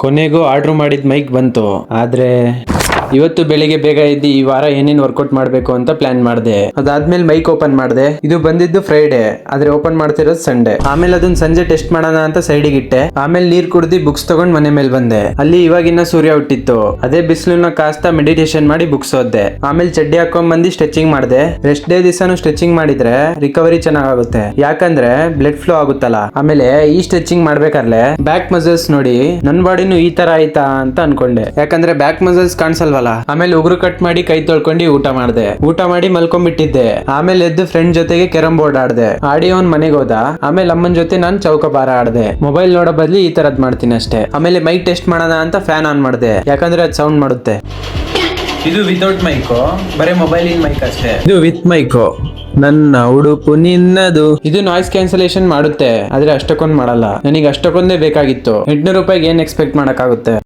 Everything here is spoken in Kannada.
ಕೊನೆಗೂ ಆರ್ಡರ್ ಮಾಡಿದ ಮೈಕ್ ಬಂತು. ಆದ್ರೆ ಇವತ್ತು ಬೆಳಿಗ್ಗೆ ಬೇಗ ಎದ್ದು ಈ ವಾರ ಏನೇನ್ ವರ್ಕೌಟ್ ಮಾಡ್ಬೇಕು ಅಂತ ಪ್ಲಾನ್ ಮಾಡಿದೆ. ಅದಾದ್ಮೇಲೆ ಮೈಕ್ ಓಪನ್ ಮಾಡಿದೆ. ಇದು ಬಂದಿದ್ದು ಫ್ರೈಡೆ, ಆದ್ರೆ ಓಪನ್ ಮಾಡ್ತಿರೋದು ಸಂಡೇ. ಆಮೇಲೆ ಅದನ್ನ ಸಂಜೆ ಟೆಸ್ಟ್ ಮಾಡೋಣ ಅಂತ ಸೈಡಿಗೆ ಇಟ್ಟೆ. ಆಮೇಲೆ ನೀರ್ ಕುಡ್ದು ಬುಕ್ಸ್ ತಗೊಂಡ್ ಮನೆ ಮೇಲೆ ಬಂದೆ. ಅಲ್ಲಿ ಇವಾಗಿನ್ನ ಸೂರ್ಯ ಹುಟ್ಟಿತ್ತು. ಅದೇ ಬಿಸಿಲನ್ನ ಕಾಸ್ತಾ ಮೆಡಿಟೇಷನ್ ಮಾಡಿ ಬುಕ್ಸ್ ಓದ್ದೆ. ಆಮೇಲೆ ಚಡ್ಡಿ ಹಾಕೊಂಡ್ ಬಂದು ಸ್ಟ್ರೆಚಿಂಗ್ ಮಾಡಿದೆ. ರೆಸ್ಟ್ ಡೇ ದಿವಸನು ಸ್ಟ್ರೆಚಿಂಗ್ ಮಾಡಿದ್ರೆ ರಿಕವರಿ ಚೆನ್ನಾಗುತ್ತೆ, ಯಾಕಂದ್ರೆ ಬ್ಲಡ್ ಫ್ಲೋ ಆಗುತ್ತಲ್ಲ. ಆಮೇಲೆ ಈ ಸ್ಟ್ರೆಚಿಂಗ್ ಮಾಡ್ಬೇಕಾದ್ರೆ ಬ್ಯಾಕ್ ಮಸಲ್ಸ್ ನೋಡಿ ನನ್ ಬಾಡಿನೂ ಈ ತರ ಆಯ್ತಾ ಅಂತ ಅನ್ಕೊಂಡೆ, ಯಾಕಂದ್ರೆ ಬ್ಯಾಕ್ ಮಸಲ್ಸ್ ಕಾಣಿಸಲ್ವಲ್ಲ. ಆಮೇಲೆ ಉಗುರು ಕಟ್ ಮಾಡಿ ಕೈ ತೊಳ್ಕೊಂಡು ಊಟ ಮಾಡಿದೆ. ಊಟ ಮಾಡಿ ಮಲ್ಕೊಂಡ್ಬಿಟ್ಟಿದ್ದೆ. ಆಮೇಲೆ ಎದ್ದು ಫ್ರೆಂಡ್ ಜೊತೆಗೆ ಕ್ಯಾರಂ ಬೋರ್ಡ್ ಆಡ್ದೆ. ಆಡಿ ಅವ್ನ್ ಮನೆಗೆ ಹೋದ. ಆಮೇಲೆ ಅಮ್ಮನ ಜೊತೆ ನಾನು ಚೌಕಬಾರ ಆಡ್ದೆ. ಮೊಬೈಲ್ ನೋಡೋ ಬದ್ಲಿ ಈ ತರದ್ ಮಾಡ್ತೀನಿ ಅಷ್ಟೇ. ಆಮೇಲೆ ಮೈಕ್ ಟೆಸ್ಟ್ ಮಾಡೋಣ ಅಂತ ಫ್ಯಾನ್ ಆನ್ ಮಾಡಿದೆ, ಯಾಕಂದ್ರೆ ಅದು ಸೌಂಡ್ ಮಾಡುತ್ತೆ. ಇದು ವಿತೌಟ್ ಮೈಕು, ಬರೀ ಮೊಬೈಲ್ ಇನ್ ಮೈಕ್ ಅಷ್ಟೇ. ಇದು ವಿತ್ ಮೈಕು. ನನ್ನ ಉಡುಪು ನಿನ್ನದು. ಇದು ನಾಯ್ಸ್ ಕ್ಯಾನ್ಸಲೇಷನ್ ಮಾಡುತ್ತೆ, ಆದ್ರೆ ಅಷ್ಟಕ್ಕೊಂದು ಮಾಡಲ್ಲ. ನನಗೆ ಅಷ್ಟಕ್ಕೊಂದೇ ಬೇಕಾಗಿತ್ತು. 800 ರೂಪಾಯಿಗೆ ಏನ್ ಎಕ್ಸ್ಪೆಕ್ಟ್ ಮಾಡಕ್ಕಾಗುತ್ತೆ.